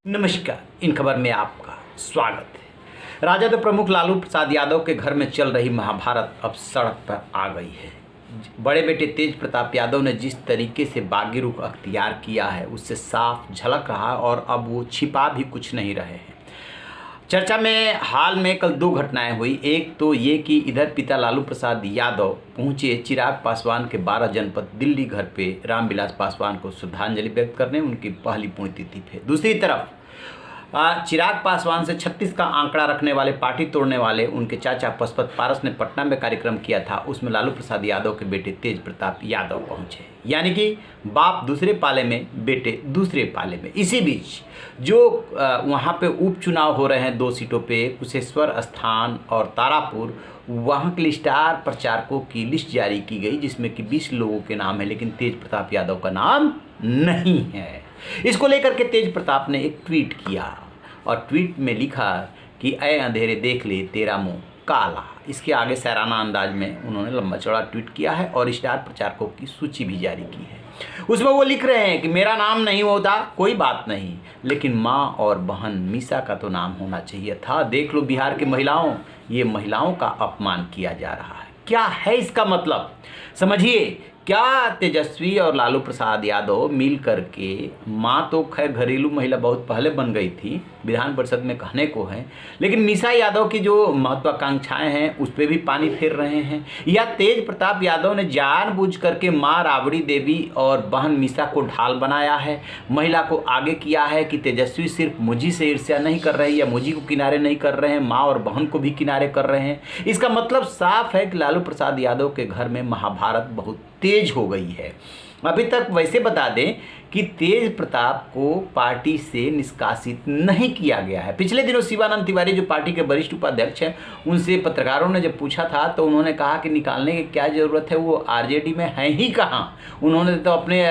नमस्कार, इन खबर में आपका स्वागत है। राजद प्रमुख लालू प्रसाद यादव के घर में चल रही महाभारत अब सड़क पर आ गई है। बड़े बेटे तेज प्रताप यादव ने जिस तरीके से बागी रुख अख्तियार किया है उससे साफ झलक रहा है और अब वो छिपा भी कुछ नहीं रहे हैं। चर्चा में हाल में कल दो घटनाएं हुई। एक तो ये कि इधर पिता लालू प्रसाद यादव पहुंचे चिराग पासवान के 12 जनपद दिल्ली घर पे रामविलास पासवान को श्रद्धांजलि व्यक्त करने, उनकी पहली पुण्यतिथि पे। दूसरी तरफ चिराग पासवान से 36 का आंकड़ा रखने वाले, पार्टी तोड़ने वाले उनके चाचा पशुपत पारस ने पटना में कार्यक्रम किया था। उसमें लालू प्रसाद यादव के बेटे तेज प्रताप यादव पहुंचे, यानी कि बाप दूसरे पाले में, बेटे दूसरे पाले में। इसी बीच जो वहां पे उपचुनाव हो रहे हैं 2 सीटों पे, कुशेश्वर स्थान और तारापुर, वहाँ के स्टार प्रचारकों की लिस्ट जारी की गई जिसमें कि 20 लोगों के नाम है, लेकिन तेज प्रताप यादव का नाम नहीं है। इसको लेकर के तेज प्रताप ने एक ट्वीट किया और ट्वीट में लिखा कि ऐ अंधेरे देख ले तेरा मुंह काला। इसके आगे सैराना अंदाज में उन्होंने लंबा चौड़ा ट्वीट किया है और स्टार प्रचारकों की सूची भी जारी की है। उसमें वो लिख रहे हैं कि मेरा नाम नहीं होता कोई बात नहीं, लेकिन माँ और बहन मीसा का तो नाम होना चाहिए था। देख लो बिहार की महिलाओं, ये महिलाओं का अपमान किया जा रहा है। क्या है इसका मतलब? समझिए, क्या तेजस्वी और लालू प्रसाद यादव मिल करके, माँ तो खैर घरेलू महिला बहुत पहले बन गई थी, विधान परिषद में कहने को है, लेकिन मीसा यादव की जो महत्वाकांक्षाएं हैं उस पर भी पानी फेर रहे हैं? या तेज प्रताप यादव ने जानबूझ करके माँ राबड़ी देवी और बहन मीसा को ढाल बनाया है, महिला को आगे किया है कि तेजस्वी सिर्फ मुझी से ईर्ष्या नहीं कर रहे या मुझी को किनारे नहीं कर रहे हैं, माँ और बहन को भी किनारे कर रहे हैं? इसका मतलब साफ है कि लालू प्रसाद यादव के घर में महाभारत बहुत तेज हो गई है। अभी तक वैसे बता दें कि तेज प्रताप को पार्टी से निष्कासित नहीं किया गया है। पिछले दिनों शिवानंद तिवारी जो पार्टी के वरिष्ठ उपाध्यक्ष हैं, उनसे पत्रकारों ने जब पूछा था तो उन्होंने कहा कि निकालने की क्या ज़रूरत है, वो आरजेडी में है ही कहाँ, उन्होंने तो अपने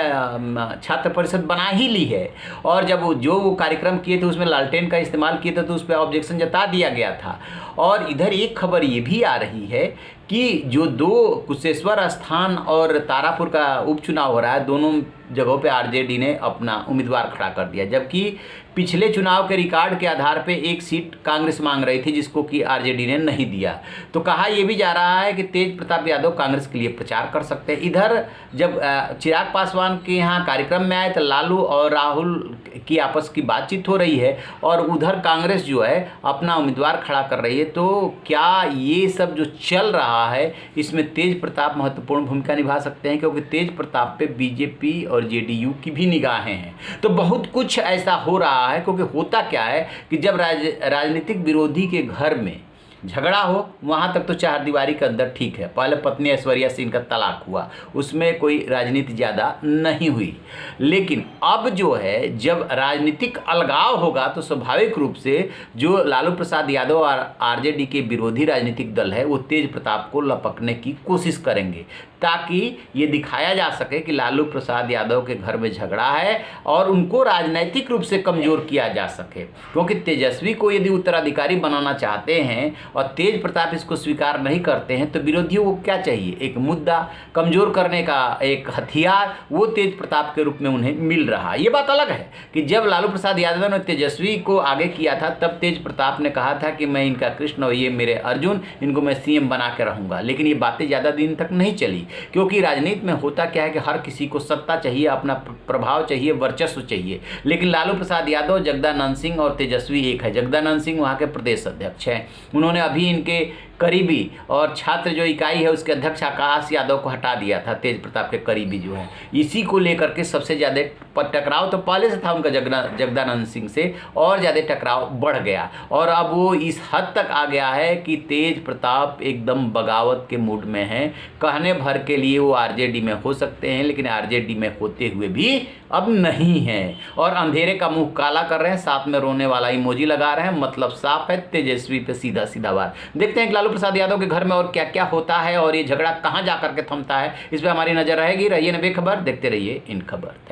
छात्र परिषद बना ही ली है। और जब जो वो कार्यक्रम किए थे उसमें लालटेन का इस्तेमाल किए थे तो उस पर ऑब्जेक्शन जता दिया गया था। और इधर एक खबर ये भी आ रही है कि जो 2 कुशेश्वर स्थान और तारापुर का उपचुनाव हो रहा है, दोनों जगहों पे आरजेडी ने अपना उम्मीदवार खड़ा कर दिया, जबकि पिछले चुनाव के रिकॉर्ड के आधार पे 1 सीट कांग्रेस मांग रही थी जिसको कि आरजेडी ने नहीं दिया। तो कहा यह भी जा रहा है कि तेज प्रताप यादव कांग्रेस के लिए प्रचार कर सकते हैं। इधर जब चिराग पासवान के यहाँ कार्यक्रम में आए तो लालू और राहुल की आपस की बातचीत हो रही है और उधर कांग्रेस जो है अपना उम्मीदवार खड़ा कर रही है। तो क्या ये सब जो चल रहा है इसमें तेज प्रताप महत्वपूर्ण भूमिका निभा सकते हैं? क्योंकि तेज प्रताप पे बीजेपी और जेडीयू की भी निगाहें हैं। तो बहुत कुछ ऐसा हो रहा है, क्योंकि होता क्या है कि जब राजनीतिक विरोधी के घर में झगड़ा हो, वहाँ तक तो चारदीवारी के अंदर ठीक है। पहले पत्नी ऐश्वर्या से इनका तलाक हुआ, उसमें कोई राजनीति ज़्यादा नहीं हुई, लेकिन अब जो है जब राजनीतिक अलगाव होगा तो स्वाभाविक रूप से जो लालू प्रसाद यादव और आरजेडी के विरोधी राजनीतिक दल है वो तेज प्रताप को लपकने की कोशिश करेंगे, ताकि ये दिखाया जा सके कि लालू प्रसाद यादव के घर में झगड़ा है और उनको राजनीतिक रूप से कमज़ोर किया जा सके। क्योंकि तेजस्वी को यदि उत्तराधिकारी बनाना चाहते हैं और तेज प्रताप इसको स्वीकार नहीं करते हैं तो विरोधियों को क्या चाहिए? एक मुद्दा कमज़ोर करने का एक हथियार, वो तेज प्रताप के रूप में उन्हें मिल रहा है। ये बात अलग है कि जब लालू प्रसाद यादव ने तेजस्वी को आगे किया था तब तेज प्रताप ने कहा था कि मैं इनका कृष्ण और ये मेरे अर्जुन, इनको मैं सीएम बना के रहूँगा। लेकिन ये बातें ज़्यादा दिन तक नहीं चली, क्योंकि राजनीति में होता क्या है कि हर किसी को सत्ता चाहिए, अपना प्रभाव चाहिए, वर्चस्व चाहिए। लेकिन लालू प्रसाद यादव, जगदानंद सिंह और तेजस्वी एक है। जगदानंद सिंह वहाँ के प्रदेश अध्यक्ष हैं, उन्होंने अभी इनके करीबी और छात्र जो इकाई है उसके अध्यक्ष आकाश यादव को हटा दिया था, तेज प्रताप के करीबी जो है। इसी को लेकर के सबसे ज़्यादा टकराव तो पहले से था उनका जगदानंद सिंह से, और ज़्यादा टकराव बढ़ गया और अब वो इस हद तक आ गया है कि तेज प्रताप एकदम बगावत के मूड में हैं। कहने भर के लिए वो आरजेडी में हो सकते हैं, लेकिन आरजेडी में होते हुए भी अब नहीं हैं और अंधेरे का मुंह काला कर रहे हैं, साथ में रोने वाला इमोजी लगा रहे हैं। मतलब साफ है, तेजस्वी पे सीधा सीधा वार। देखते हैं कि लालू प्रसाद यादव के घर में और क्या क्या होता है और ये झगड़ा कहाँ जा करके थमता है, इस पर हमारी नजर रहेगी। रहिए न बेखबर, देखते रहिए इन खबर। थैंक